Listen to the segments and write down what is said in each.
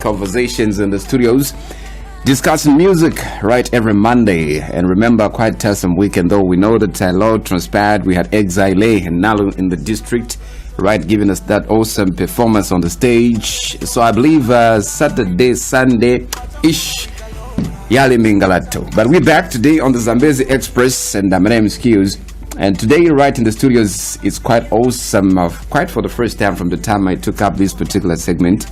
Conversations in the studios discussing music right every Monday. And remember, quite some weekend though. We know that a lot transpired. We had Exile and Nalu in the district, right, giving us that awesome performance on the stage. So I believe Saturday, Sunday-ish, Yali Mingalato. But we're back today on the Zambezi Express, and my name is DjSqillz. And today, right in the studios, it's quite awesome. Quite for the first time from the time I took up this particular segment,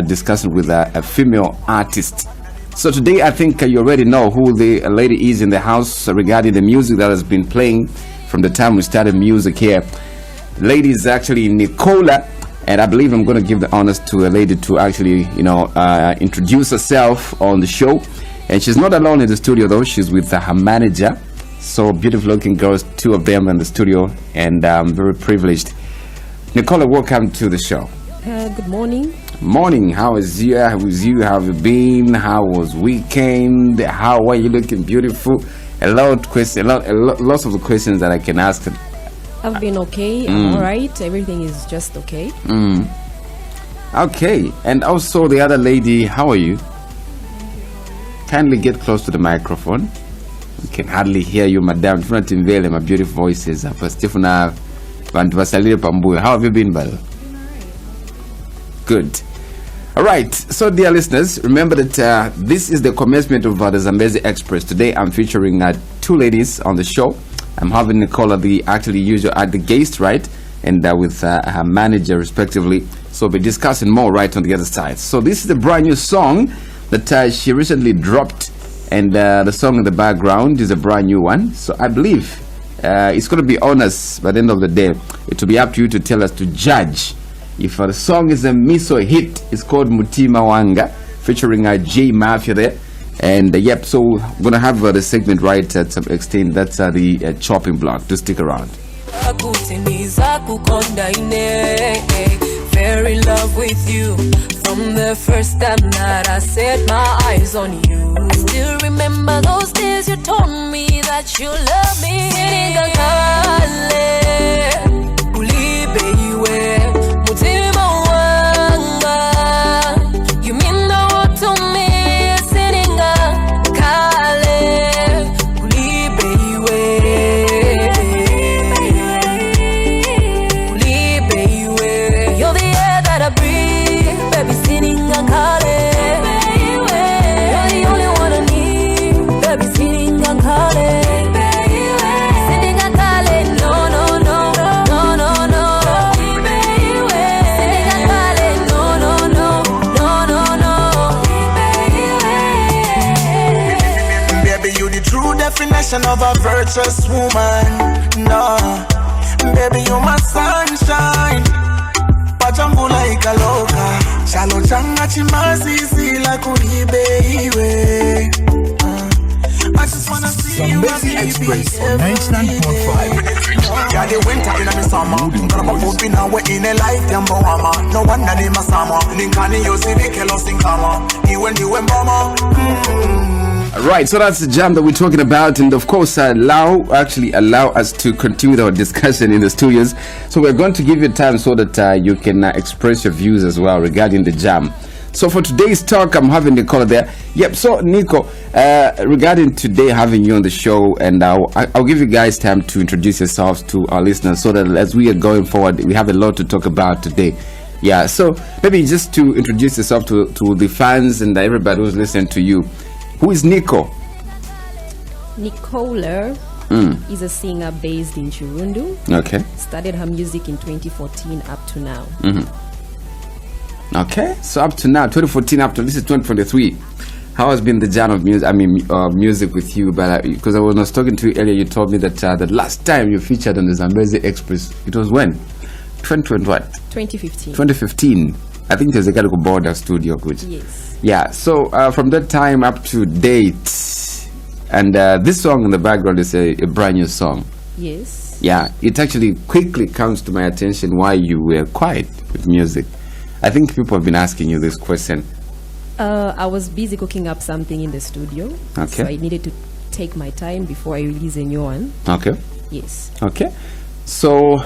discussing with a female artist. So today, I think you already know who the lady is in the house regarding the music that has been playing from the time we started music here. The lady is actually Nicolla, and I believe I'm going to give the honors to a lady to actually, introduce herself on the show. And she's not alone in the studio though; she's with her manager. So beautiful looking girls, two of them in the studio, and I'm very privileged. Nicolla, welcome to the show. Good morning. Morning. How is you? How was you? How have you been? How was weekend? How are you looking? Beautiful. Lots of the questions that I can ask. I've been okay. I'm all right. Everything is just okay. Okay. And also the other lady, how are you? Kindly get close to the microphone. We can hardly hear you, madam. My beautiful voices. How have you been, Bal? Good. All right. So, dear listeners, remember that this is the commencement of the Zambezi Express. Today, I'm featuring two ladies on the show. I'm having Nicolla, the guest, right, and with her manager, respectively. So, we'll be discussing more right on the other side. So, this is a brand new song that she recently dropped, and the song in the background is a brand new one. So, I believe it's going to be honest. By the end of the day, it will be up to you to tell us, to judge if the song is a miso hit. It's called Mutima Wanga, featuring J Mafia there. And yep, so we're going to have the segment right at some extent. That's the chopping block. To stick around. Very in love with you from the first time that I set my eyes on you. I still remember those days you told me that you love me. You mean the world to me. Of a virtuous woman, no, baby, you're my sunshine. Pachambula ikaloka, shalo changa chimazi la kulibe. I just wanna see you Express on 99.5. Yeah, the winter in the summer. Gonna put in our in a life, Yamboama. No wonder they must summer. Ninkani Yosini Kelos in Kama. You and Mama. Right, so that's the jam that we're talking about, and of course allow us to continue with our discussion in the studios. So we're going to give you time so that you can express your views as well regarding the jam. So for today's talk, I'm having Nicolla there. Yep, so Nico, regarding today having you on the show, and I'll give you guys time to introduce yourselves to our listeners so that as we are going forward, we have a lot to talk about today. Yeah, so maybe just to introduce yourself to the fans and everybody who's listening to you. Who is Nico? Nicolla is a singer based in Chirundu. Okay. Started her music in 2014 up to now. Okay, so up to now, 2014 up to this is 2023. How has been the journey of music? Music with you? But because I was talking to you earlier, you told me that the last time you featured on the Zambezi Express, it was when? 2015. 2015. I think there's a guy called Border Studio, good. Yes. Yeah, so from that time up to date, and this song in the background is a brand new song. Yes. Yeah, it actually quickly comes to my attention why you were quiet with music. I think people have been asking you this question. I was busy cooking up something in the studio. Okay. So I needed to take my time before I release a new one. Okay. Yes. Okay. So,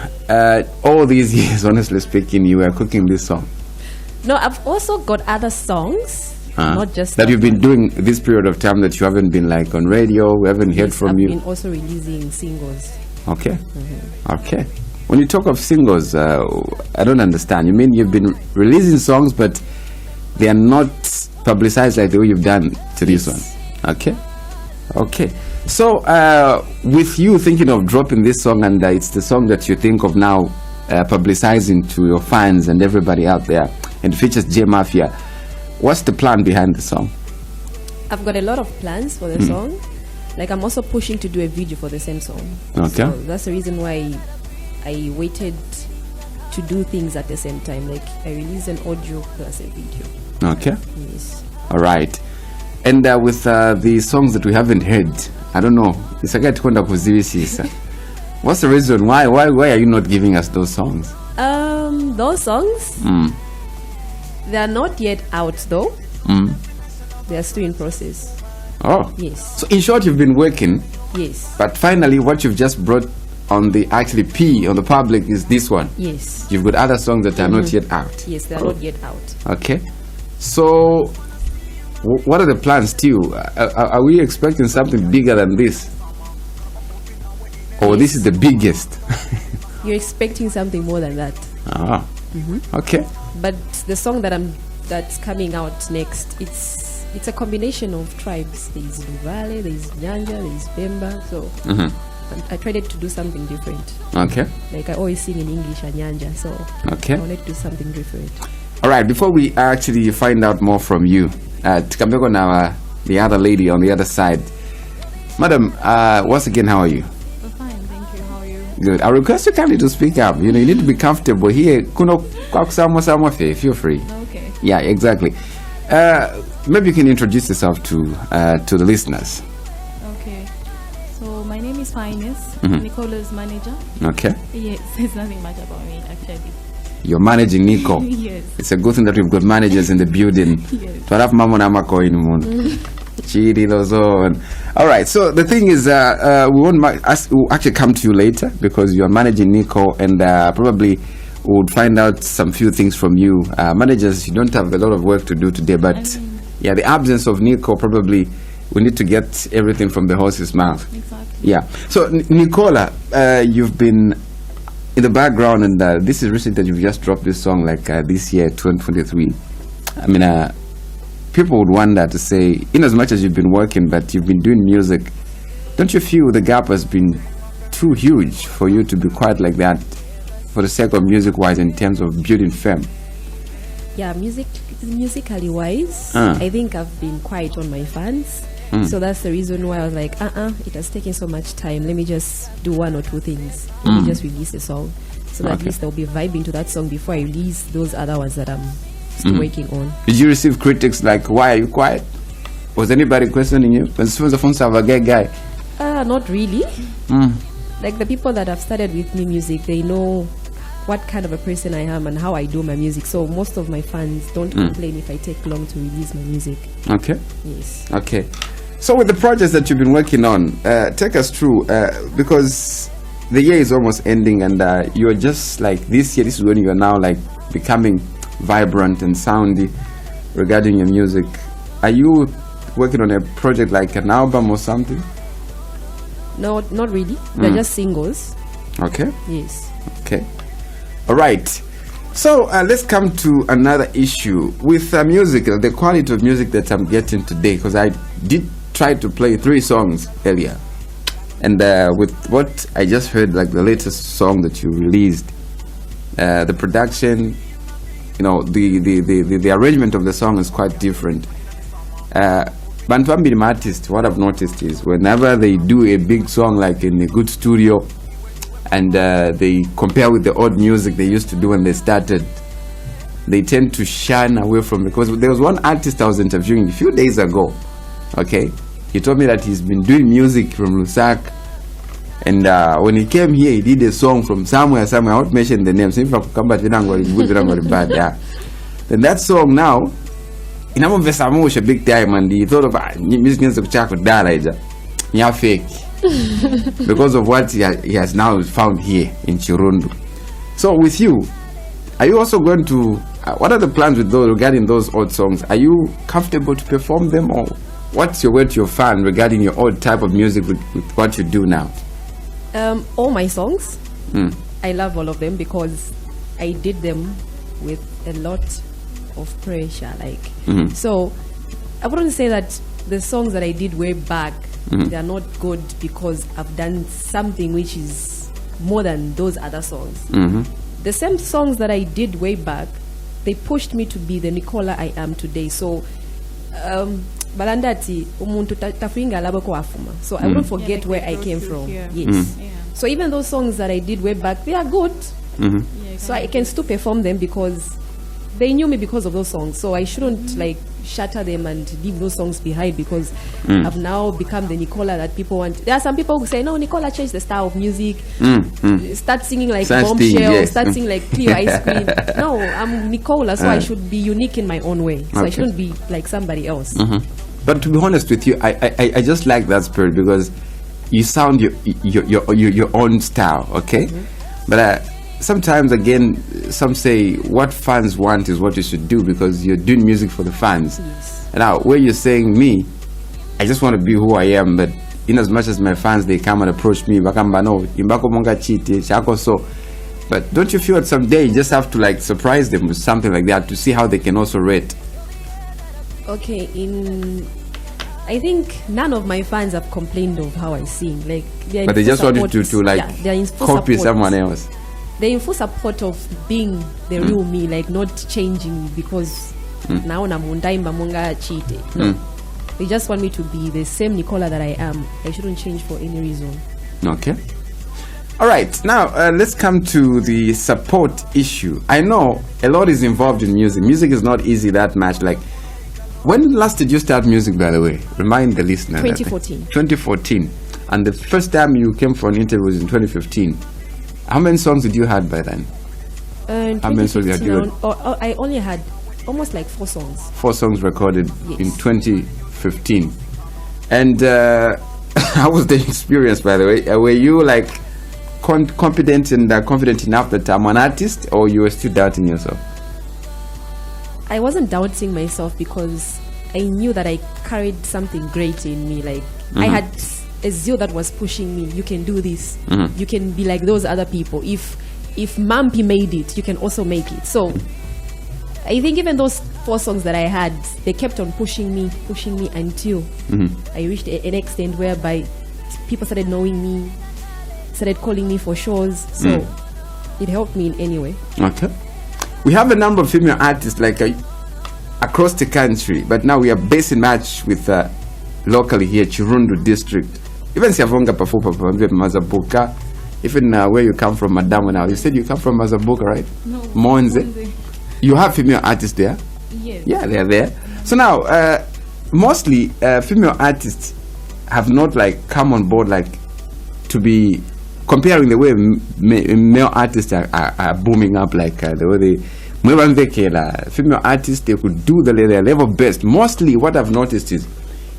all these years, honestly speaking, you were cooking this song? No, I've also got other songs, not just that you've been doing this period of time that you haven't been like on radio, we haven't heard from I've you. been also releasing singles. Okay. Okay. When you talk of singles, I don't understand. You mean you've been releasing songs, but they are not publicized like the way you've done to this one? Okay. Okay. So, with you thinking of dropping this song, and it's the song that you think of now publicizing to your fans and everybody out there, and it features J Mafia, what's the plan behind the song? I've got a lot of plans for the song. Like, I'm also pushing to do a video for the same song. Okay. So that's the reason why I waited to do things at the same time. Like, I released an audio plus a video. Okay. Yes. All right. And with the songs that we haven't heard, I don't know. It's a get What's the reason? Why are you not giving us those songs? Those songs, they are not yet out though. They are still in process. Oh. Yes. So in short, you've been working. Yes. But finally, what you've just brought on the actually P on the public is this one. Yes. You've got other songs that are not yet out. Yes, they are not yet out. Okay. So, what are the plans too? Are we expecting something bigger than this? Or this is the biggest? You're expecting something more than that. Ah. Okay. But the song that's coming out next, it's a combination of tribes. There's Luvale, there's Nyanja, there's Bemba. So I tried to do something different. Okay. Like I always sing in English and Nyanja, so okay. I wanted to do something different. All right. Before we actually find out more from you, Tukambeko now, the other lady on the other side, Madam. Once again, how are you? I'm fine, thank you. How are you? Good. I request you kindly to speak up. You know, you need to be comfortable here. Feel free. Okay. Yeah, exactly. Maybe you can introduce yourself to the listeners. Okay. So my name is Finest, Nicolla's manager. Okay. Yes, there's nothing much about me actually. You're managing Nico. Yes. It's a good thing that we've got managers in the building. Yes. All right. So the thing is, we'll actually come to you later because you're managing Nico, and probably we'll find out some few things from you. Managers, you don't have a lot of work to do today, but yeah, the absence of Nico, probably we need to get everything from the horse's mouth. Exactly. Yeah. So Nicolla, you've been in the background, and this is recent that you've just dropped this song like this year, 2023. I mean, people would wonder to say, in as much as you've been working, but you've been doing music, don't you feel the gap has been too huge for you to be quite like that for the sake of music-wise in terms of building fame? Yeah, musically wise, I think I've been quiet on my fans. So that's the reason why I was like, it has taken so much time. Let me just do one or two things. Let me just release a song. So that at least there'll be a vibe into that song before I release those other ones that I'm still working on. Did you receive critics like, why are you quiet? Was anybody questioning you? Not really. Like the people that have started with me music, they know what kind of a person I am and how I do my music. So most of my fans don't complain if I take long to release my music. Okay. Yes. Okay. So with the projects that you've been working on, take us through, because the year is almost ending, and you're just like this year, this is when you're now like becoming vibrant and soundy regarding your music. Are you working on a project like an album or something? No, not really. They're just singles. Okay. Yes. Okay. All right. So let's come to another issue with music, the quality of music that I'm getting today, because I did try to play 3 songs earlier, and with what I just heard, like the latest song that you released, the production, you know, the arrangement of the song is quite different. Bantu artists, what I've noticed is whenever they do a big song like in a good studio, and they compare with the old music they used to do when they started, they tend to shun away from it. Because there was one artist I was interviewing a few days ago. Okay, he told me that he's been doing music from Lusaka, and when he came here, he did a song from somewhere. I won't mention the name. So if I come back, good, bad, yeah. Then that song now, in a big time, and he thought of music needs to check with that, yeah, fake. Because of what he has now found here in Chirundu. So with you, are you also going to what are the plans with those regarding those old songs? Are you comfortable to perform them, or what's your word to your fan regarding your old type of music with what you do now? All my songs, I love all of them because I did them with a lot of pressure. So I wouldn't say that the songs that I did way back, they are not good because I've done something which is more than those other songs. The same songs that I did way back, they pushed me to be the Nicolla I am today. So balandati umuntu tafuinga labo ko afuma. So I won't forget where I came from. Yes. So even those songs that I did way back, they are good. So I can still perform them because they knew me because of those songs. So I shouldn't like shatter them and leave those songs behind because I've now become the Nicolla that people want. There are some people who say, no, Nicolla changed the style of music. Start singing like Bombshell, start singing like Clear Ice Cream. No, I'm Nicolla, so I should be unique in my own way. So I shouldn't be like somebody else. But to be honest with you, I just like that spirit because you sound your own style, okay? But sometimes again, some say what fans want is what you should do because you're doing music for the fans. Now, where you're saying me, I just want to be who I am, but in as much as my fans, they come and approach me, but don't you feel that someday you just have to like surprise them with something like that to see how they can also rate? Okay, I think none of my fans have complained of how I sing. Like, but they just want you to like copy someone else. They're in full support of being the real me, like not changing because now cheated. No. They just want me to be the same Nicolla that I am. I shouldn't change for any reason. Okay. All right. Now, let's come to the support issue. I know a lot is involved in music. Music is not easy that much. Like, when last did you start music, by the way? Remind the listener. 2014. 2014. And the first time you came for an interview was in 2015. How many songs did you have by then? How many songs did you have? I only had almost like 4 songs. 4 songs recorded in 2015. And how was the experience, by the way? Were you like confident enough that I'm an artist, or you were still doubting yourself? I wasn't doubting myself because I knew that I carried something great in me. Like I had a zeal that was pushing me. You can do this. You can be like those other people. If Mampi made it, you can also make it. So I think even those 4 songs that I had, they kept on pushing me until I reached an extent whereby people started knowing me, started calling me for shows. So it helped me in any way. Okay. We have a number of female artists like across the country, but now we are based in match with locally here, Chirundu district. Even Siavonga Pafupa, Mazabuka, even where you come from, Madam. Now you said you come from Mazabuka, right? No, Monze. You have female artists there? Yes. Yeah, they are there. So now, mostly female artists have not like come on board like to be comparing the way male artists are booming up, like the way they female artists, they could do their level best. Mostly what I've noticed is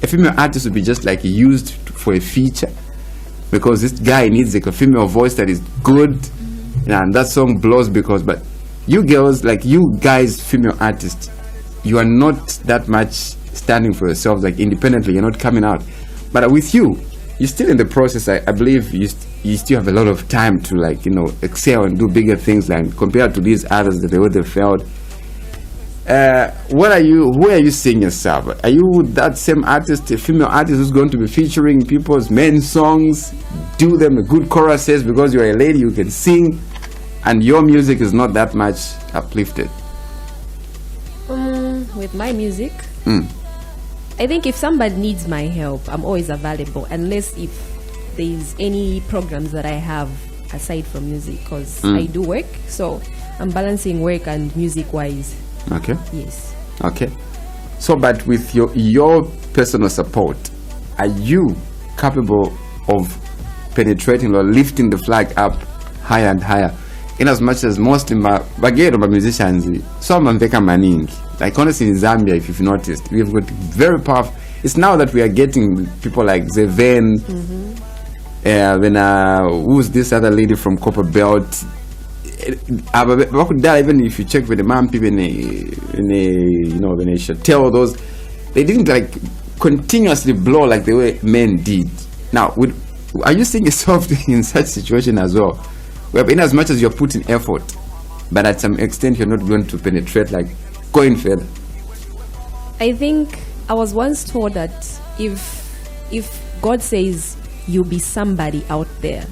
a female artist would be just like used for a feature because this guy needs like a female voice that is good, and that song blows because, but you girls, like you guys, female artists, you are not that much standing for yourselves like independently. You're not coming out, but with you, you're still in the process. I believe you still have a lot of time to like, you know, excel and do bigger things like compared to these others that they would have failed. Where are you seeing yourself? Are you that same artist, a female artist who's going to be featuring people's men songs, do them a good choruses because you're a lady, you can sing, and your music is not that much uplifted? With my music, I think if somebody needs my help, I'm always available, unless if there's any programs that I have aside from music, because I do work, so I'm balancing work and music wise. Okay. Yes. Okay. So, but with your personal support, are you capable of penetrating or lifting the flag up higher and higher? In as much as mostly musicians, some of them maning. Like honestly in Zambia, if you've noticed, we've got very powerful. It's now that we are getting people like Zeven, who's this other lady from Copper Belt? even if you check with the man people in a tell those, they didn't like continuously blow like the way men did. Now, are you seeing yourself in such situation as well, where in as much as you're putting effort, but at some extent you're not going to penetrate, like going further? I think I was once told that if God says you'll be somebody out there,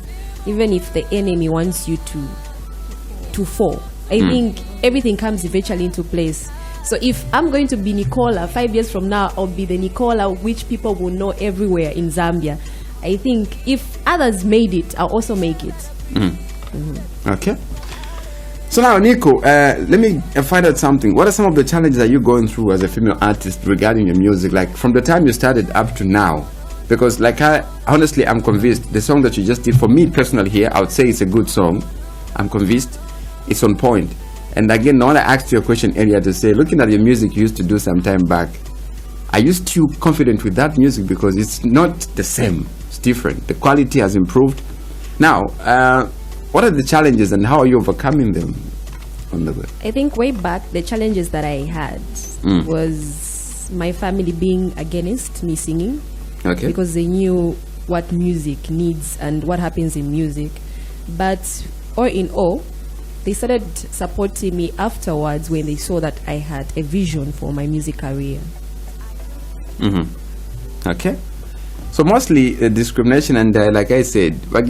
even if the enemy wants you to fall, I think everything comes eventually into place. So if I'm going to be Nicolla 5 years from now, I'll be the Nicolla which people will know everywhere in Zambia. I think if others made it, I'll also make it. Okay. So now, Nico, let me find out something. What are some of the challenges that you're going through as a female artist regarding your music, like from the time you started up to now? Because like honestly, I'm convinced the song that you just did, for me personally here, I would say it's a good song. I'm convinced it's on point. And again, I want to ask you a question earlier to say, looking at your music you used to do some time back, are you still confident with that music? Because it's not the same. It's different. The quality has improved. Now, what are the challenges and how are you overcoming them on the way? I think way back, the challenges that I had was my family being against me singing. Okay. Because they knew what music needs and what happens in music. But all in all, they started supporting me afterwards when they saw that I had a vision for my music career. Okay. So mostly discrimination and like I said, but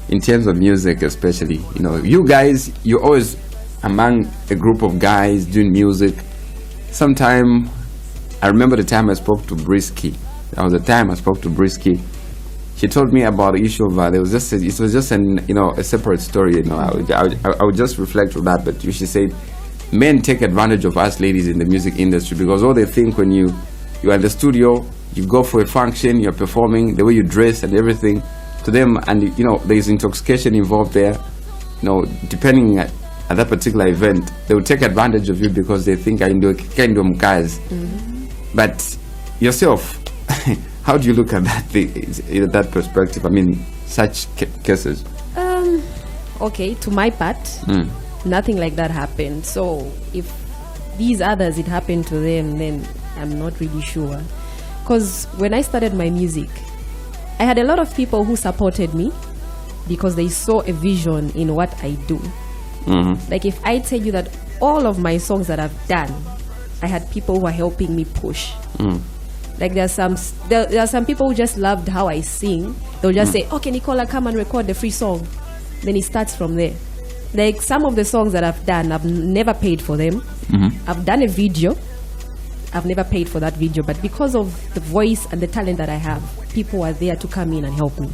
in terms of music especially, you guys, you're always among a group of guys doing music. Sometime, I remember the time I spoke to Brisky. That was the time I spoke to Brisky. She told me about the issue of it was just a separate story. I would just reflect on that. But she said, men take advantage of us ladies in the music industry because all they think when you are in the studio, you go for a function, you're performing, the way you dress and everything, to them, and there's intoxication involved there. Depending at that particular event, they will take advantage of you because they think I do kind of guys. But yourself, how do you look at that perspective? I mean, such cases. Okay, to my part, nothing like that happened. So if these others, it happened to them, then I'm not really sure. Because when I started my music, I had a lot of people who supported me because they saw a vision in what I do. Like if I tell you that all of my songs that I've done, I had people who are helping me push. Like there are some people who just loved how I sing. They'll just say, okay, Nicolla, come and record the free song. Then it starts from there. Like some of the songs that I've done, I've never paid for them. I've done a video. I've never paid for that video. But because of the voice and the talent that I have, people are there to come in and help me.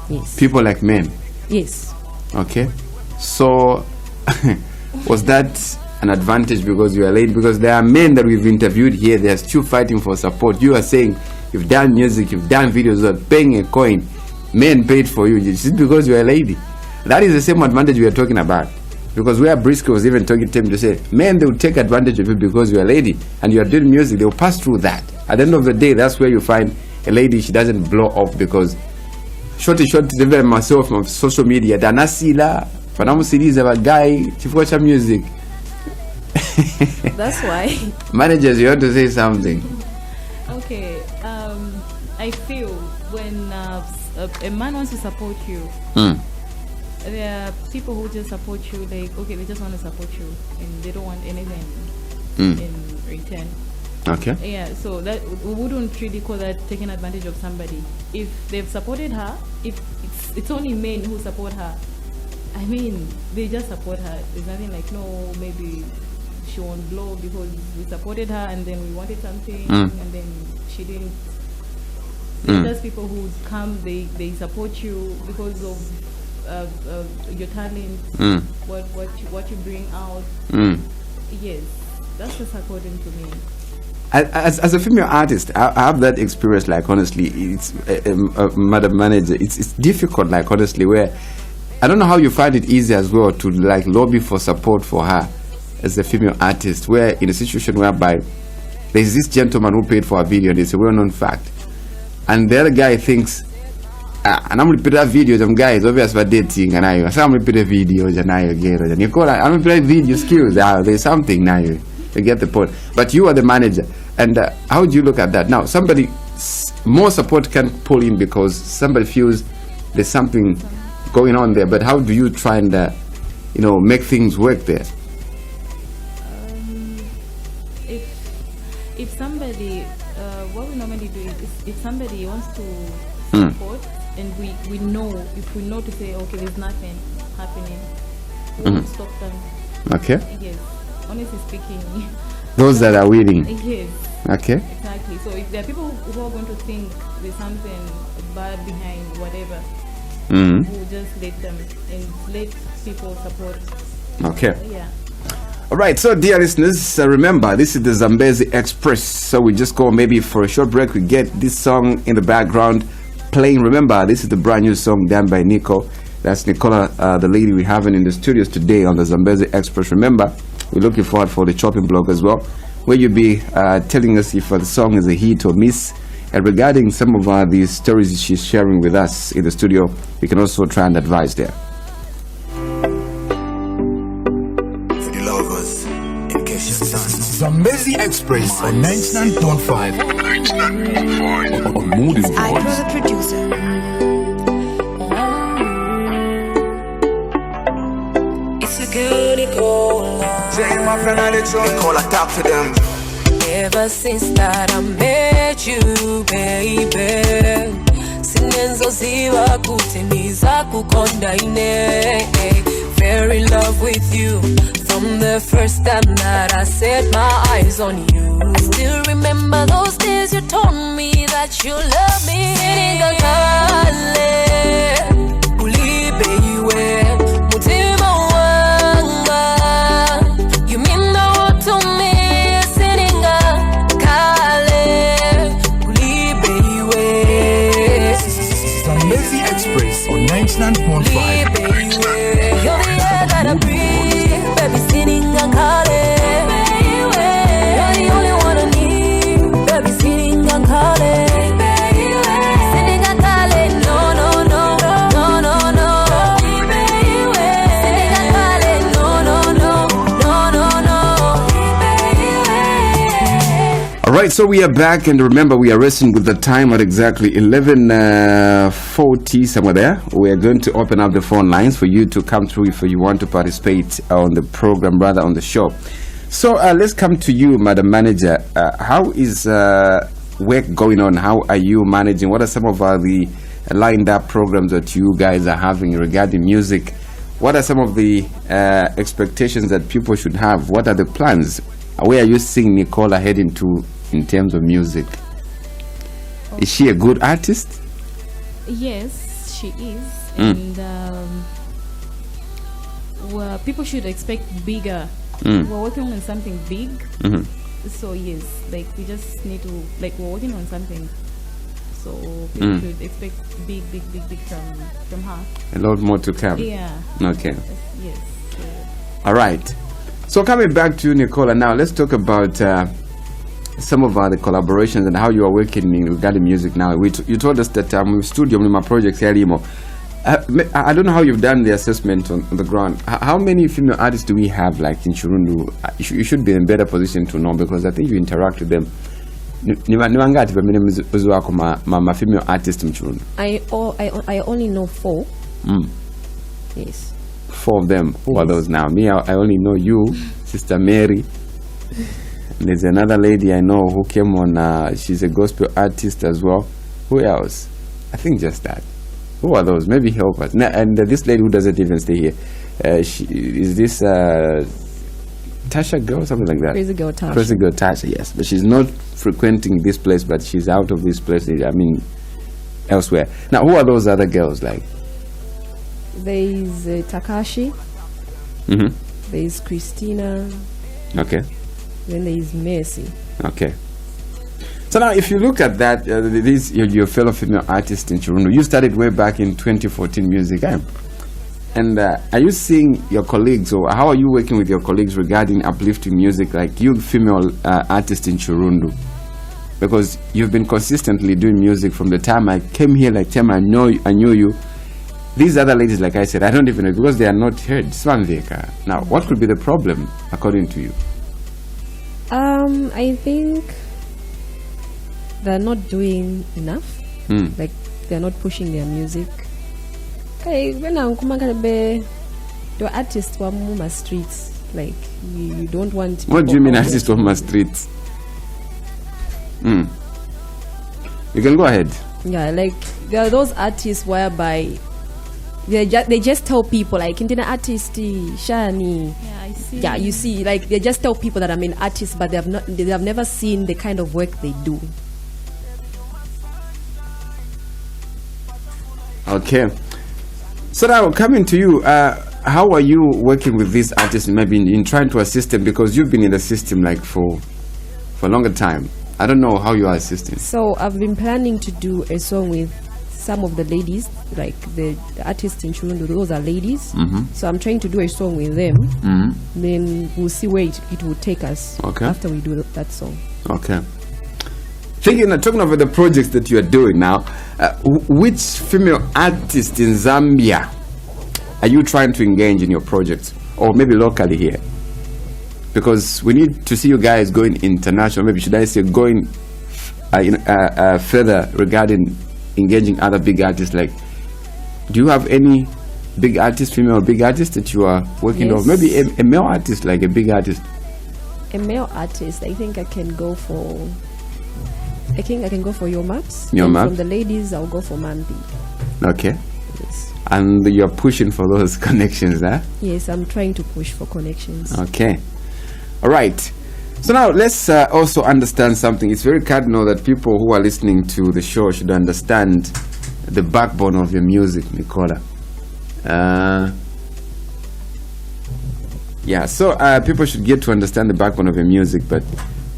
Yes. People like men? Yes. Okay. So was that an advantage because you are late? Because there are men that we've interviewed here, they are still fighting for support. You are saying you've done music, you've done videos, you're paying a coin. Men paid for you. It's because you are a lady. That is the same advantage we are talking about. Because where Briscoe was even talking to him to say, men, they will take advantage of you because you're a lady and you are doing music, they will pass through that. At the end of the day, that's where you find a lady, she doesn't blow up because shorty myself on social media, Danasila, Fanamu series of a guy, to watch her music. That's why. Managers, you have to say something. Okay, I feel when a man wants to support you, there are people who just support you, like, okay, they just want to support you and they don't want anything in return. Okay. Yeah, so that we wouldn't really call that taking advantage of somebody. If they've supported her, if it's only men who support her, I mean, they just support her. There's nothing like, no, maybe she won't blow because we supported her and then we wanted something and then she didn't. There's people who come, they support you because of your talent, what you bring out. Yes, that's just according to me. As a female artist, I have that experience. Like honestly, it's Madam Manager. It's difficult. Like honestly, where I don't know how you find it easy as well to like lobby for support for her as a female artist. Where in a situation whereby there's this gentleman who paid for a video, and it's a well-known fact, and the other guy thinks I'm repeating video them guys obviously dating and I some repeat videos and I get Nicolla I'm repeating video skills there's something now you get the point but you are the manager and how do you look at that now somebody more support can pull in because somebody feels there's something going on there but how do you try and make things work there? If somebody what we normally do is if somebody wants to support and we know if we know to say okay there's nothing happening we won't stop them. Okay. Yes, honestly speaking. Those that are willing. Yes. Okay. Exactly. So if there are people who are going to think there's something bad behind whatever, we'll just let them and let people support. Okay. Yeah. All right, so dear listeners, remember this is the Zambezi Express. So we just go maybe for a short break. We get this song in the background playing. Remember, this is the brand new song done by Nico. That's Nicolla, the lady we have in the studios today on the Zambezi Express. Remember, we're looking forward for the chopping blog as well, where you'll be telling us if the song is a hit or miss. And regarding some of the stories she's sharing with us in the studio, we can also try and advise there. Zambezi Express on 99.5. 99.5 on Moody Voice. I was a producer. It's a good Nicolla. Jay, my friend, I did Nicolla, talk to them. Ever since that I met you, baby, sinenzo ziwa kutimiza kukonda ine. Fell in love with you from the first time that I set my eyes on you. I still remember those days you told me that you love me. You mean the world to me. Zambezi Express on 99.5. You're the air that I breathe, baby, sitting and calling. You're the only one I need, baby, sitting and calling. Sitting and calling, no, no, no, no, no, no. Sitting and calling, no, no, no, no, no, no. All right, so we are back, and remember we are racing with the time at exactly 11:40 somewhere there. We are going to open up the phone lines for you to come through if you want to participate on the program, rather on the show. So let's come to you, Madam Manager. How is work going on? How are you managing? What are some of the lined up programs that you guys are having regarding music? What are some of the expectations that people should have? What are the plans? Where are you seeing Nicolla heading to in terms of music? Is she a good artist? Yes, she is. And well, people should expect bigger. We're working on something big. So yes, like we just need to, like, we're working on something. So people should expect big from her. A lot more to come. Yeah. Okay. Yes. All right. So coming back to Nicolla now, let's talk about some of the collaborations and how you are working in regarding music now. You told us that studio in my project here, I don't know how you've done the assessment on the ground. How many female artists do we have, like in Chirundu? You should be in a better position to know, because I think you interact with them. My female artist in Chirundu. I only know 4. Yes. 4 of them. Who are those now? Me, I only know you, Sister Mary. There's another lady I know who came on. She's a gospel artist as well. Who else? I think just that. Who are those? Maybe help us. And this lady who doesn't even stay here. Is this Tasha girl, something like that? Crazy Girl Tasha. Crazy Girl Tasha, yes. But she's not frequenting this place, but she's out of this place. I mean, elsewhere. Now, who are those other girls like? There is Takashi. There is Christina. Okay. Then there is Mercy. Okay. So now, if you look at that, this your fellow female artist in Chirundu, you started way back in 2014 music, and are you seeing your colleagues, or how are you working with your colleagues regarding uplifting music, like you female artists in Chirundu? Because you've been consistently doing music from the time I came here, like time I knew you. These other ladies, like I said, I don't even know because they are not heard. Swanveka. Now, what could be the problem, according to you? I think they're not doing enough. Like they're not pushing their music. Okay, when I'm the artists who are Muma streets, like you don't want. What do you mean, artists who are Muma streets? You can go ahead. Yeah, like there are those artists whereby they just tell people like Indina artist Shani. Yeah, I see. Yeah, you see, like they just tell people that I'm an artist, but they have never seen the kind of work they do. Okay. So now coming to you, how are you working with these artists? Maybe in trying to assist them, because you've been in the system like for a longer time. I don't know how you are assisting. So I've been planning to do a song with some of the ladies, like the artists in Churundu. Those are ladies. So I'm trying to do a song with them. Then we'll see where it will take us after we do that song. Okay. Talking about the projects that you are doing now, which female artist in Zambia are you trying to engage in your projects, or maybe locally here? Because we need to see you guys going international. Maybe should I say going further regarding engaging other big artists? Like, do you have any big artist, female big artist that you are working on? Maybe a male artist, like a big artist. A male artist, I think I can go for. I think I can go for Your Maps. Your Maps. From the ladies, I'll go for Mandy. Okay. Yes. And you're pushing for those connections, huh? Yes, I'm trying to push for connections. Okay. All right. So now let's also understand something. It's very cardinal that people who are listening to the show should understand the backbone of your music, Nicolla. Yeah, so people should get to understand the backbone of your music. But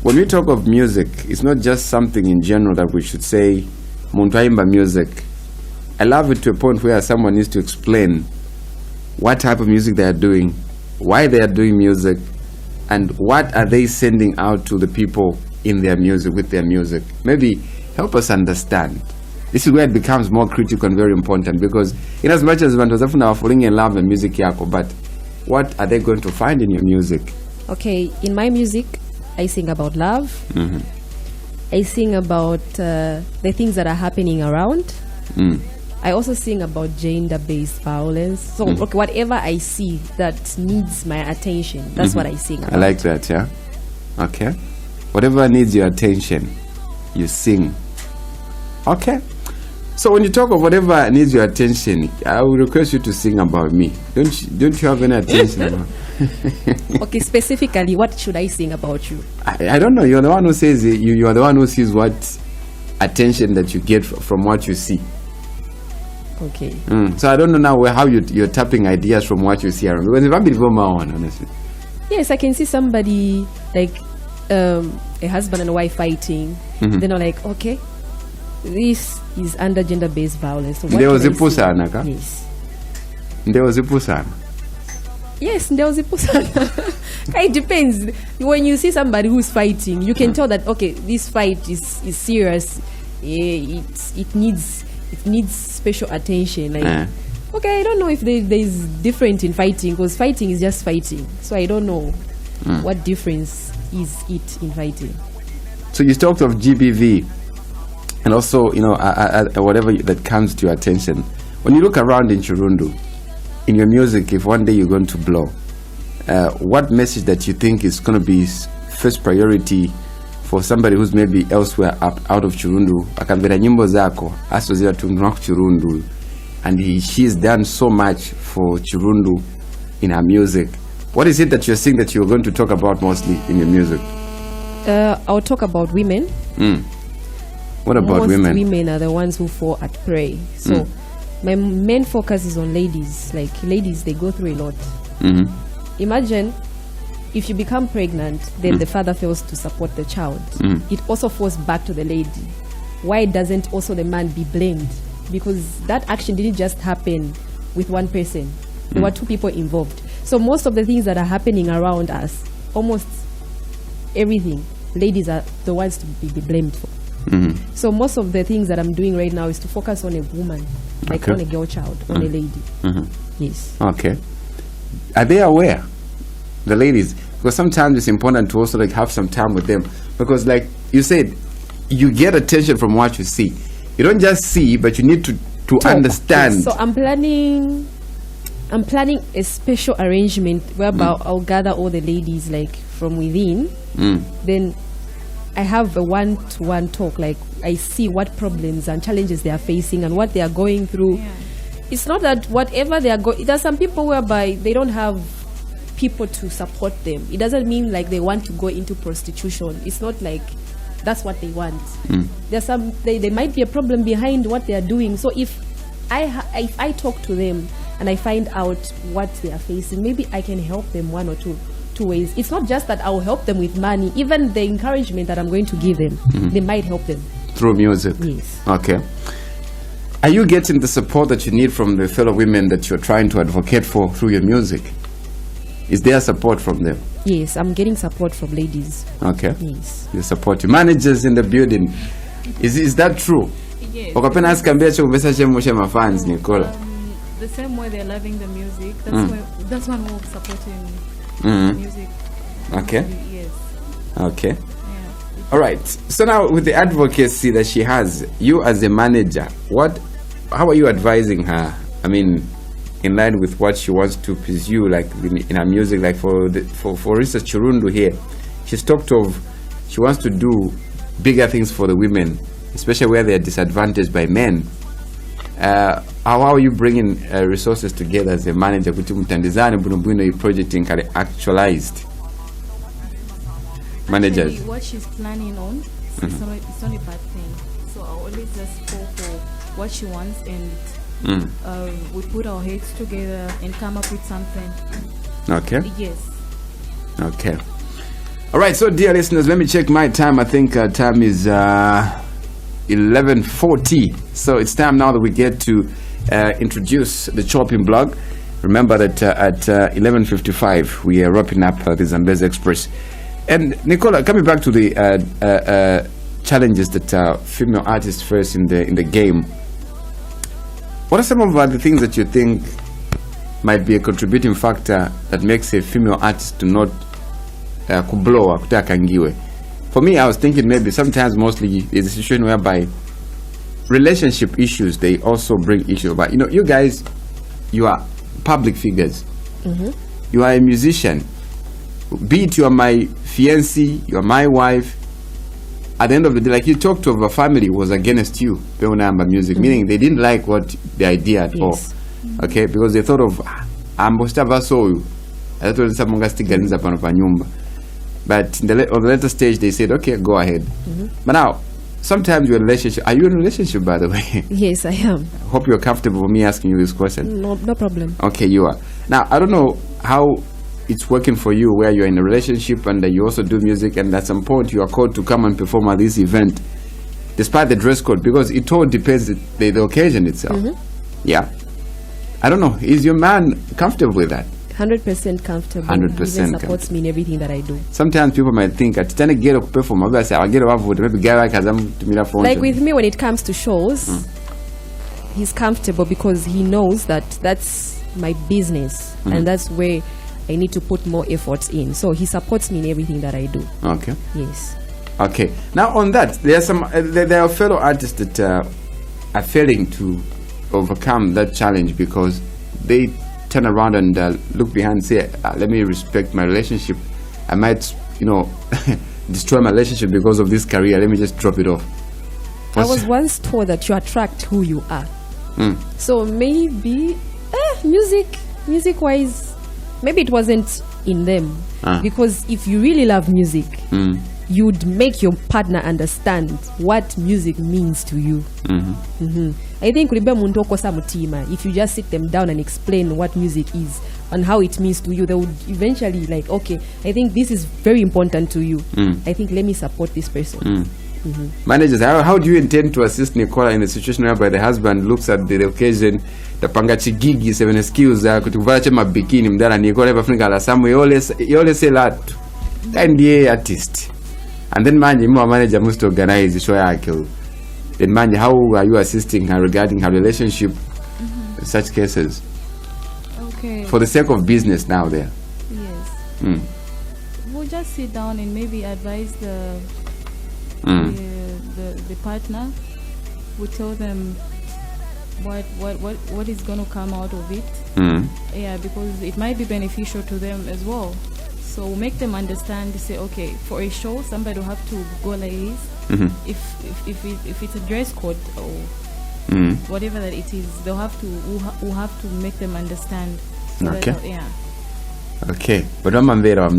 when we talk of music, it's not just something in general that we should say, Muntaimba music. I love it to a point where someone needs to explain what type of music they are doing, why they are doing music, and what are they sending out to the people in their music, with their music. Maybe help us understand. This is where it becomes more critical and very important, because in as much as Vantozafuna are falling in love with music yako, but what are they going to find in your music? Okay, in my music, I sing about love. I sing about the things that are happening around. I also sing about gender-based violence. So okay, whatever I see that needs my attention, that's what I sing about. I like that, yeah? Okay. Whatever needs your attention, you sing. Okay. So when you talk of whatever needs your attention, I would request you to sing about me. Don't you have any attention about? Okay, specifically, what should I sing about you? I don't know. You're the one who says you are the one who sees what attention that you get from what you see. Okay. So I don't know now how you're tapping ideas from what you see around. Because if I'm before my own, honestly. Yes, I can see somebody like a husband and wife fighting. Then I'm like, okay, this is under gender-based violence. So there was a pusana, ka? Yes. There was a pusana. Yes, there was a pusana. It depends. When you see somebody who's fighting, you can tell that okay, this fight is serious. It needs special attention. Like, okay, I don't know if there's different in fighting, because fighting is just fighting. So I don't know what difference is it in fighting. So you talked of GBV, and also whatever that comes to your attention. When you look around in Churundu, in your music, if one day you're going to blow, what message that you think is going to be first priority for somebody who's maybe elsewhere out of Churundu? Akambira nyimbo zako asozira tunwa Churundu, and she's done so much for Churundu in her music. What is it that you're saying that you're going to talk about mostly in your music? I'll talk about women. What about women? Women are the ones who fall at prey. So my main focus is on ladies. Like ladies, they go through a lot. Imagine if you become pregnant, then the father fails to support the child. It also falls back to the lady. Why doesn't also the man be blamed? Because that action didn't just happen with one person. There were two people involved. So most of the things that are happening around us, almost everything, ladies are the ones to be blamed for. So most of the things that I'm doing right now is to focus on a woman, like on a girl child, on a lady. Yes. Okay. Are they aware, the ladies? Because sometimes it's important to also like have some time with them, because like you said, you get attention from what you see. You don't just see, but you need to understand. Yes. So I'm planning a special arrangement whereby I'll gather all the ladies like from within. Then I have a one-to-one talk. Like I see what problems and challenges they are facing and what they are going through. Yeah. It's not that whatever they are going. There's some people whereby they don't have people to support them. It doesn't mean like they want to go into prostitution. It's not like that's what they want. There's some. There might be a problem behind what they are doing. So if I talk to them and I find out what they are facing, maybe I can help them one or two ways. It's not just that I'll help them with money. Even the encouragement that I'm going to give them, they might help them through music. Yes. Okay. Are you getting the support that you need from the fellow women that you're trying to advocate for through your music? Is there support from them? Yes, I'm getting support from ladies. Okay. Yes. You support your managers in the building. Is that true? Yes. Fans, Nicolla. The same way they're loving the music, that's one way of supporting the music. Okay. Yes. Okay. Yeah. All right. So now with the advocacy that she has, you as a manager, how are you advising her? I mean, in line with what she wants to pursue, like in her music, like for instance, Chirundu here, she's talked of she wants to do bigger things for the women, especially where they are disadvantaged by men. How are you bringing resources together as a manager? Kuti project actualized managers. Actually, what she's planning on, it's not a bad thing. So I always just go for what she wants, and we put our heads together and come up with something. Okay. Yes. Okay. All right. So, dear listeners, let me check my time. I think time is 11:40. So it's time now that we get to introduce the chopping blog. Remember that at 11:55 we are wrapping up the Zambezi Express. And Nicolla, coming back to the challenges that female artists face in the game, what are some of the things that you think might be a contributing factor that makes a female artist to not kublowa kutakangiwe? For me, I was thinking maybe sometimes mostly there's a situation whereby relationship issues, they also bring issues. But you guys, you are public figures. You are a musician. Be it you are my fiancé, you are my wife. At the end of the day, like you talked of, a family was against you, music, meaning they didn't like what the idea at all. Okay, because they thought of but on the later stage they said, okay, go ahead. But now, sometimes you're in a relationship. Are you in a relationship, by the way? Yes, I am. Hope you're comfortable with me asking you this question. No problem. Okay, you are. Now, I don't know how it's working for you, where you're in a relationship and you also do music, and at some point you are called to come and perform at this event, despite the dress code, because it all depends the occasion itself. Yeah. I don't know. Is your man comfortable with that? 100% comfortable. 100% He supports me in everything that I do. Sometimes people might think, like with me, when it comes to shows, he's comfortable because he knows that that's my business and that's where I need to put more efforts in. So he supports me in everything that I do. Okay. Yes. Okay. Now on that, there are fellow artists that are failing to overcome that challenge because they turn around and look behind and say, let me respect my relationship. I might, destroy my relationship because of this career. Let me just drop it off. I was once told that you attract who you are. So maybe music-wise, maybe it wasn't in them. Because if you really love music, you'd make your partner understand what music means to you. I think if you just sit them down and explain what music is and how it means to you, they would eventually like, okay, I think this is very important to you. I think let me support this person. Managers, how do you intend to assist Nicolla in a situation whereby the husband looks at the occasion, the pangachi gigi 7 skills kutuvala chema bikini mdala Nicolla ever think ala samu you always say that and the artist And then manje my manager must organize the show yake. Then manje, how are you assisting her regarding her relationship in such cases? Okay. For the sake of business now there. Yes. We'll just sit down and maybe advise the partner. We'll tell them what is going to come out of it. Yeah, because it might be beneficial to them as well. So we'll make them understand. Say, okay, for a show, somebody will have to go like this. If it's a dress code or whatever that it is, they'll have to. We'll have to make them understand. So okay. Yeah. Okay, but I'm mdara.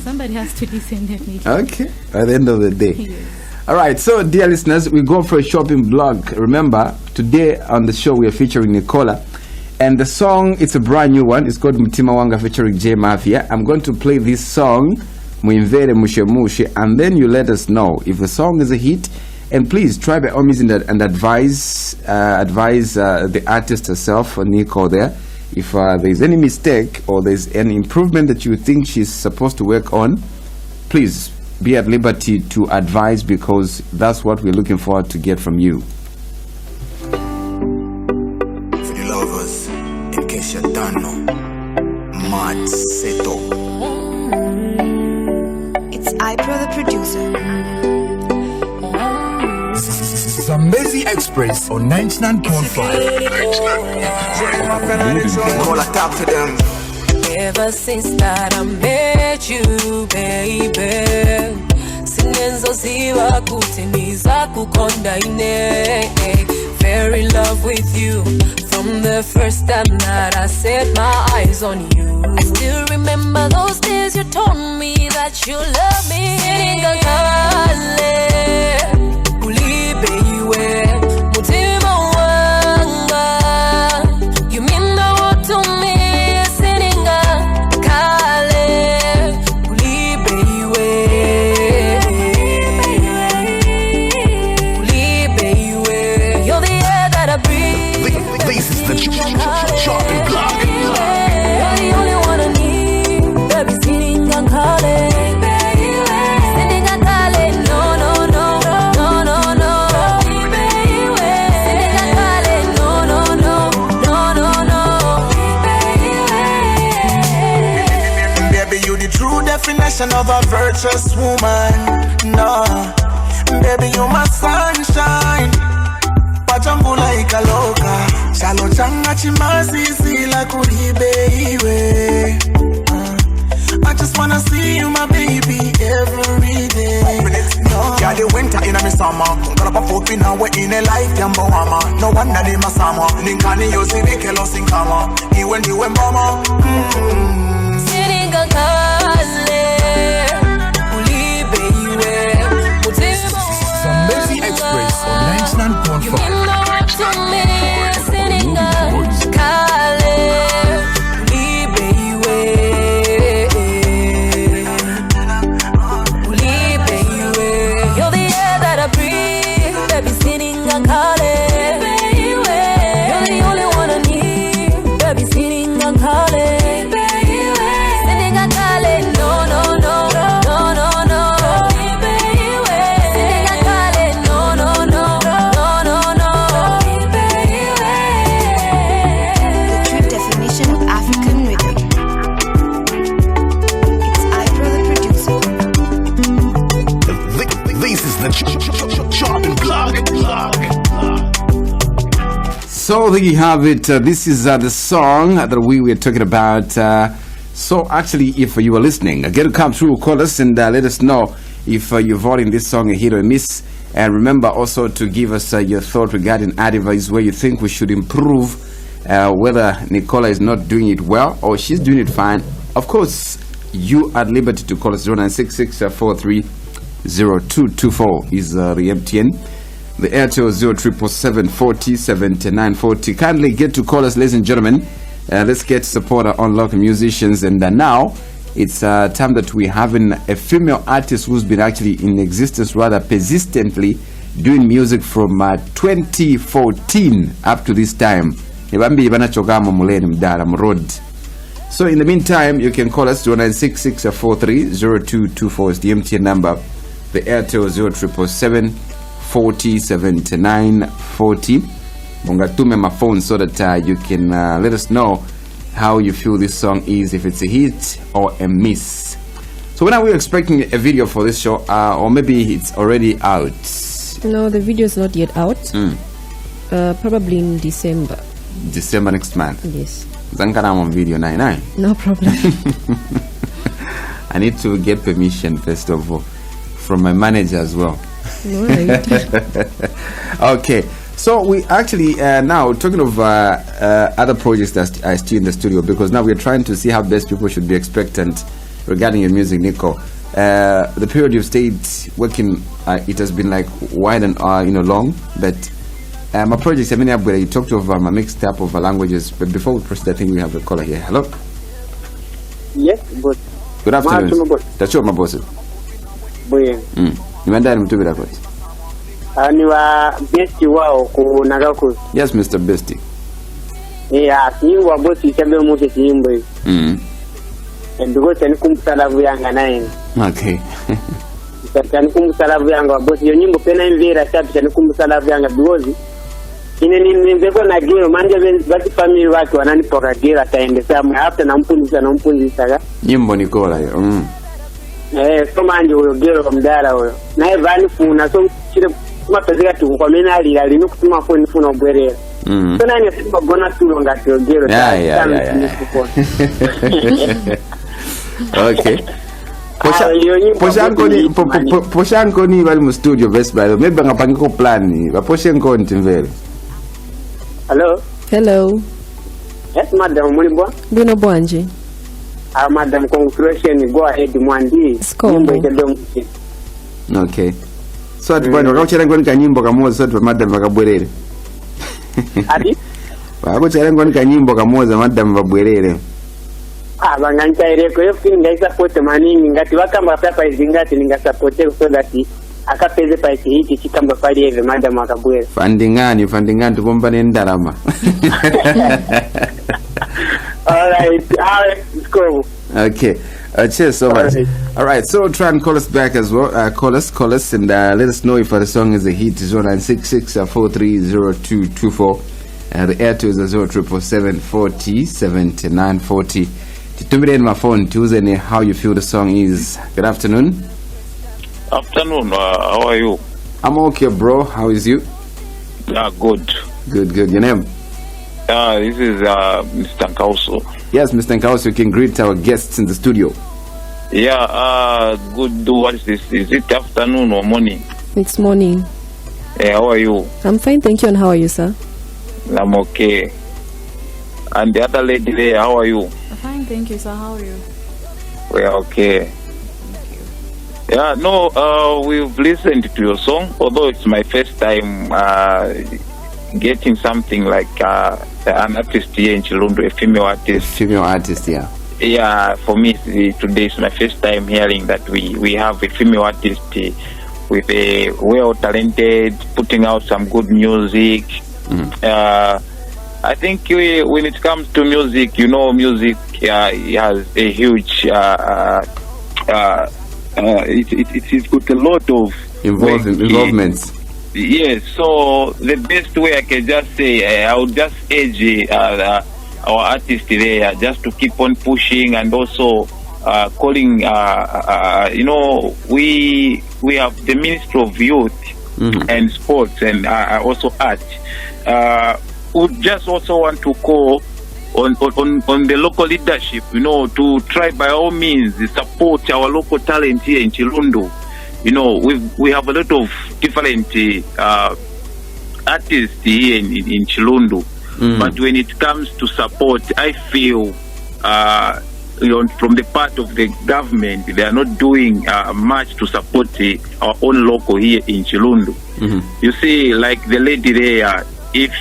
Somebody has to listen definitely. Okay, at the end of the day. Yes. All right, so dear listeners, we go for a shopping blog. Remember, today on the show we are featuring Nicolla, and the song, it's a brand new one. It's called Mutima Wanga featuring J Mafia. I'm going to play this song, Muimvere Mushe Mushe, and then you let us know if the song is a hit. And please try by all means and advise the artist herself, Nico, there. If there's any mistake or there's any improvement that you think she's supposed to work on, please be at liberty to advise, because that's what we're looking forward to get from you. For the lovers, in case you don't know, Mad Seto. It's Ipro the producer. Zambezi Express on 99.5. Nicolla, talk to them. Ever since that I met you, baby, sinenzo ziwa kutimiza kukonda ine. Very in love with you from the first time that I set my eyes on you. I still remember those days you told me that you love me. Of a virtuous woman, no, baby, you're my sunshine. Pachambula ikaloka, chalo changa chimazi sila kuribeiwe. I just wanna see you, my baby, every day. No. Yeah, the winter in a summer. Gonna pop up in our in a life, jambo mama. No wonder they masama. Ninkani yosi vikelo sinkama. Iwen you and mama. Sininga kale. Zambezi Express on 99.5. You mean the world to me, sitting up, Kale, you're the air that I breathe, baby, sitting on Kale, you're the only one I need, baby, sitting on Kale. So there you have it. This is the song that we were talking about. So actually, if you are listening, get to come through, call us and let us know if you're voting this song a hit or a miss. And remember also to give us your thought regarding advice where you think we should improve, whether Nicolla is not doing it well or she's doing it fine. Of course, you are at liberty to call us. 0966 430224 is the MTN. The Airtel 077407940. Kindly get to call us, ladies and gentlemen. Let's get support on local musicians. And now it's time that we're having a female artist who's been actually in existence rather persistently doing music from 2014 up to this time. So in the meantime, you can call us 0966-430224 is the MTN number. The Airtel 0777 40 79 40. Mungatume my phone so that you can let us know how you feel this song is, if it's a hit or a miss. So when are we expecting a video for this show, or maybe it's already out? No, the video is not yet out. Probably in December. December next month. Yes. Zankana on video 99. No problem. I need to get permission first of all from my manager as well. Right. Okay. So we actually now talking of other projects that are still in the studio, because now we're trying to see how best people should be expectant regarding your music, Nico. The period you've stayed working, it has been like wide and long, but my projects have been up where you talked of my mixed up of languages. But before we proceed, I think we have a caller here. Hello. Yes, boss. Good afternoon. That's your my boss. Boy. You went down to be that way. Aniwa besti wao ku nagako. Yes, Mr. Bestie. Yeah, you were both each other most imbe. And because and kumsala vyanga naye. Okay. Kan kumsala vyanga boss yo nyimbo pena invera chapi kan kumsala vyanga because ine ni mbeko na gero manje bati family watu wananipoka gero taende sama after nampunisa ga. Nyimbo Nicolla yo. So manje uyo gero mdara uyo. Naye vani funa so chire mapezeka tu kwa mena ali no kutuma phone funa obwerera. So nani asiba gona tulonga gero. Yeah. Okay. Poshanko ni bali mu studio best by the way. Maybe ngapangiko plan ni. Baposhenko ntimvele. Hello. Yes, madam Mulibwa. Bino Bwanje. Madam, congratulations. Go ahead, Mwandi. Okay. So at bwana wakachera ngoni kanyimbo kamoza so madam bakabwerere. Adi? Wakachera ngoni kanyimbo kamoza madam babwerere. Banganchaire ko yo finga support manini ngati wakamba papa izingati ninga support so that akapeze pa hiki chikamba pali eve madam akabwera. Fundingani tukombane ndarama. All right, let's go. Okay. Cheers so much. All right, so try and call us back as well. Call us and let us know if the song is a hit. 0966-430224. The Airtel is 0777 40 79 40. Tumire in my phone, Tuesday, how you feel the song is. Good afternoon. Afternoon, how are you? I'm okay, bro. How is you? Good. Good. Your name? This is Mr. Nkauso. Yes, Mr. Nkauso, you can greet our guests in the studio. Yeah, good. What is this? Is it afternoon or morning? It's morning. How are you? I'm fine, thank you. And how are you, sir? I'm okay. And the other lady there, how are you? I'm fine, thank you, sir. How are you? We're okay. Thank you. Yeah, no, we've listened to your song, although it's my first time getting something like an artist here in Chilundu, a female artist. Female artist, yeah. Yeah, for me, today is my first time hearing that we have a female artist with a well-talented, putting out some good music. I think when it comes to music, music has a huge, it's got a lot of involvements. Yes, so the best way I can just say, I would just urge our artists there just to keep on pushing, and also calling, we have the Ministry of Youth and Sports and also Art. We just also want to call on the local leadership, to try by all means support our local talent here in Chilundu. We have a lot of different artists here in Chilundu, but when it comes to support, I feel from the part of the government, they are not doing much to support our own local here in Chilundu. You see, like the lady there, if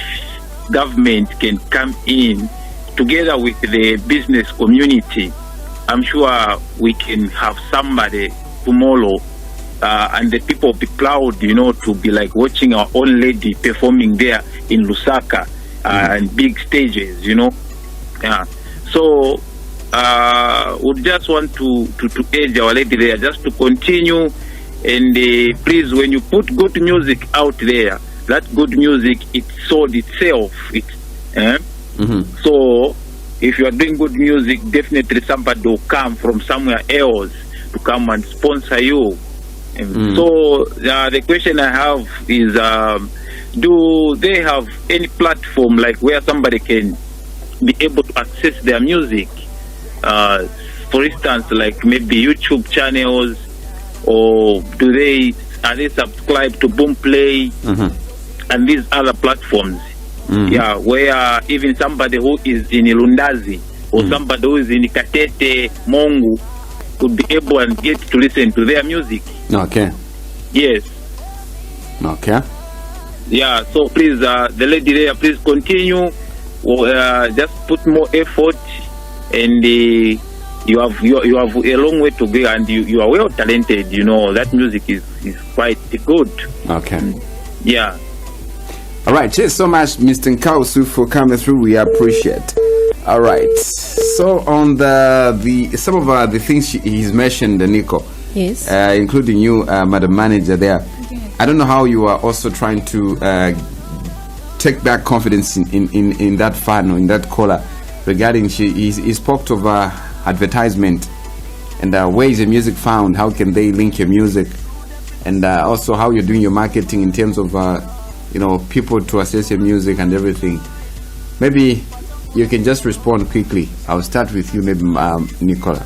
government can come in together with the business community, I'm sure we can have somebody tomorrow, and the people will be proud, to be like watching our own lady performing there in Lusaka and big stages, Yeah. So would just want to urge our lady there just to continue, and please, when you put good music out there, that good music, it sold itself. So if you are doing good music, definitely somebody will come from somewhere else to come and sponsor you. So the question I have is, do they have any platform like where somebody can be able to access their music? For instance, like maybe YouTube channels, or are they subscribed to Boomplay and these other platforms? Yeah, where even somebody who is in Ilundazi or somebody who is in Katete, Mongu could be able and get to listen to their music. Okay. Yes. Okay. Yeah, so please, the lady there, please continue. Just put more effort, and you have a long way to go, and you are well talented. You know that music is quite good. Okay. Yeah. All right. Cheers so much, Mr. Nkausu, for coming through. We appreciate. All right. So on the some of the things he's mentioned, Nico. Yes. Including you, Madam Manager there. I don't know how you are also trying to take back confidence in that fan or in that caller regarding he spoke of advertisement and where is the music found, how can they link your music, and also how you're doing your marketing in terms of people to access your music and everything. Maybe you can just respond quickly. I'll start with you, maybe Nicolla.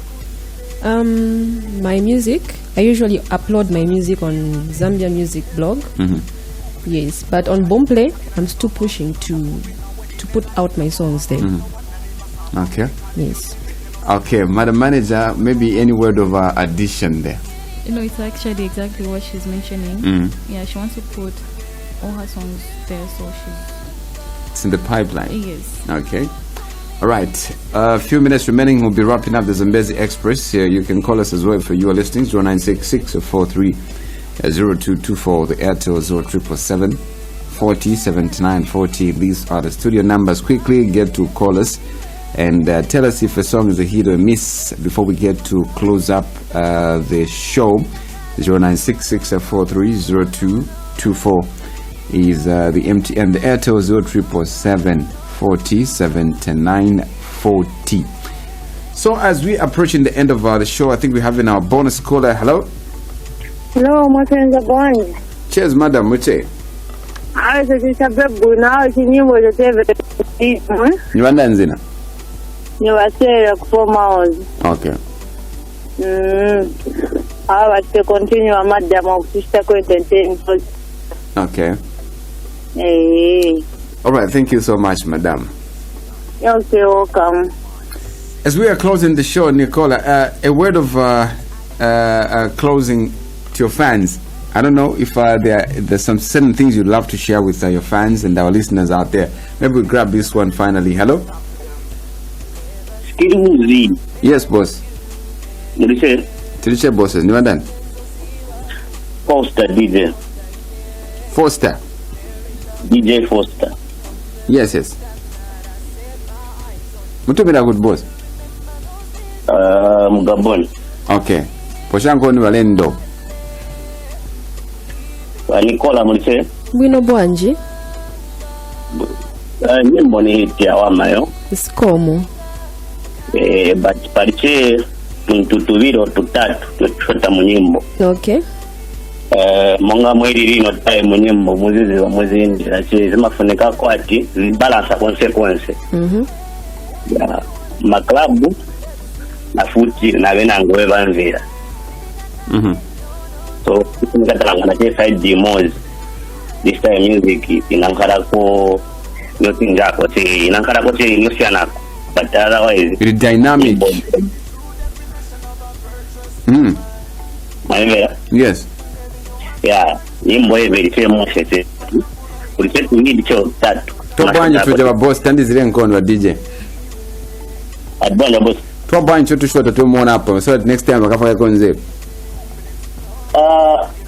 My music, I usually upload my music on Zambia Music blog. Yes, but on Boomplay, I'm still pushing to put out my songs there. Okay. Yes. Okay, Madam Manager, maybe any word of addition there? It's actually exactly what she's mentioning. Yeah, she wants to put all her songs there, so it's in the pipeline. Yes. Okay. All right. A few minutes remaining. We'll be wrapping up the Zambezi Express. You can call us as well for your listings. 0966-43-0224. The Airtel 0777 40 79 40. These are the studio numbers. Quickly get to call us and tell us if a song is a hit or a miss before we get to close up the show. 0966-43-0224 is the MTN. The Airtel 0777 40 79 40. So as we approaching the end of the show, I think we're having our bonus caller. Hello. Hello, Mwasenza Bonge. Cheers, madam. Muche. I said it's a babu now. It's new with the You want nzina? You are saying 4 miles. Okay. I was to continue a madam of sister entertain. Okay. Hey. All right, thank you so much, madam. You're welcome. As we are closing the show, Nicolla, a word of closing to your fans. I don't know if there's some certain things you'd love to share with your fans and our listeners out there. Maybe we'll grab this one finally. Hello? DjSqillz. Yes, boss. Tiliche bosses. Ni wadan? Foster DJ. Foster. DJ Foster. Yes. Mutumira good boss. Gabon. Okay. Poshanko ni walendo. Nicolla mulise. Bwino bwanji. Nyimbo ni hiti ya wamayo. Sikomo. But pariche tuviro tutatu tuchota munyimbo. Okay. Monga mweri rino tae munyimbo muzizi wa mwezindi. Lachi zimafunika kwa ati balance consequence. Ya maklabu na futi na wena ngoe vanvira. So nikatalanga na side demos. This time music inankara ko nothing jako si inankara ko si nusiana, but otherwise it's dynamic. Yes. Yeah, nyimbo hivi ilisema mshete. Ulichetu hii ndicho tatu. Tobanye tuja boss tandi zile nkono wa DJ. Adbanya boss. Tobanye chotu shota tumuona hapo. So next time akafanya konze.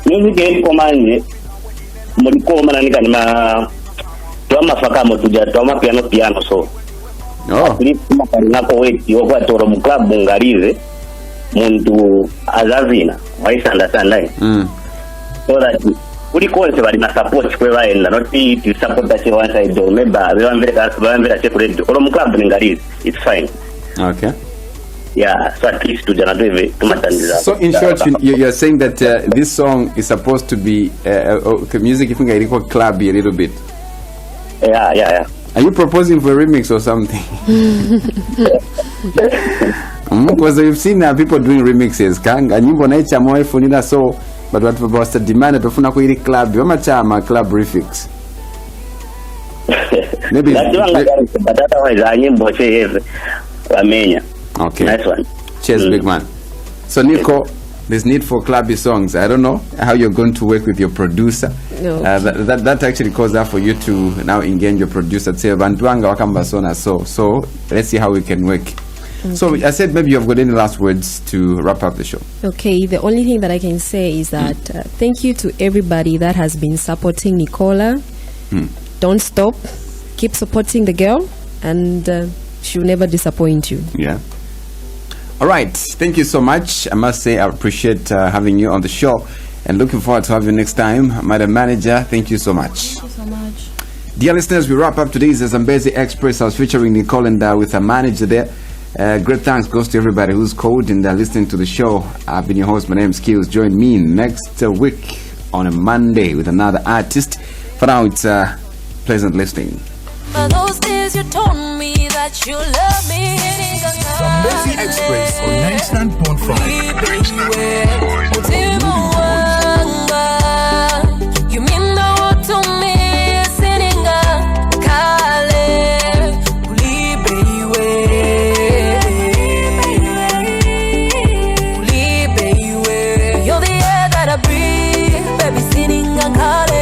Music hii kwa manje mliko mana nika nima tuama fakamo tuja tuama piano so nako weti wakwatora mu club ngalize muntu azazina waisunderstand like so that uli konse bali na support kwe baenda not to support that one side or maybe bamvera chekuredi olo mu club ngalize it's fine. Okay. Yeah, so at least to Janadeve to so in short you're saying that this song is supposed to be music if you clubby a little bit. Yeah. Are you proposing for a remix or something? Because you've seen people doing remixes kanga nyimbo naicha moefu nina so but what was the demand tofuna ku iri club yoma chama club refix maybe but otherwise nyimbo cheze wamenya. Okay, nice one. Cheers big man. So Nico, there's need for clubby songs. I don't know how you're going to work with your producer. No. That actually calls out for you to now engage your producer. Say Bantuanga wakambasona so let's see how we can work. Okay. So I said maybe you've got any last words to wrap up the show. Okay, the only thing that I can say is that thank you to everybody that has been supporting Nicolla. Don't stop, keep supporting the girl, and she'll never disappoint you. Yeah. All right, thank you so much. I must say I appreciate having you on the show and looking forward to having you next time. Madam Manager, thank you so much. Thank you so much. Dear listeners, we wrap up today's Zambezi Express. I was featuring Nicolla and with a manager there. Great thanks goes to everybody who's called and listening to the show. I've been your host. My name is DjSqillz. Join me next week on a Monday with another artist. For now, it's pleasant listening. For those days you told me that you love me. Zambezi Express on 99.5. You mean the world to me, sitting kale, you're the air that I breathe, baby, sitting kale.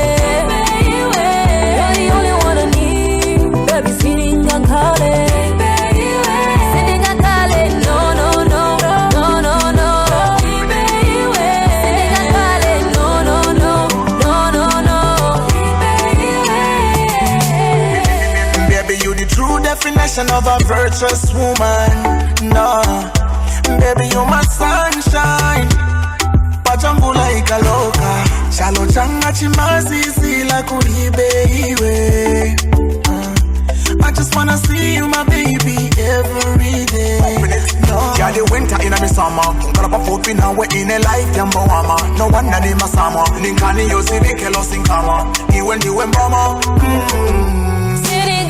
Definition of a virtuous woman. No, baby, you my sunshine. Pachambula ikaloka. Shalo changa chimazi sila kulibe. I just wanna see you, my baby, every day. No. Yeah, the winter in a summer. Got up a foot in our in a life, Yambawama. No one name a summer. Ninkani Yosi Nikelo Sinkama. You and mama. Sitting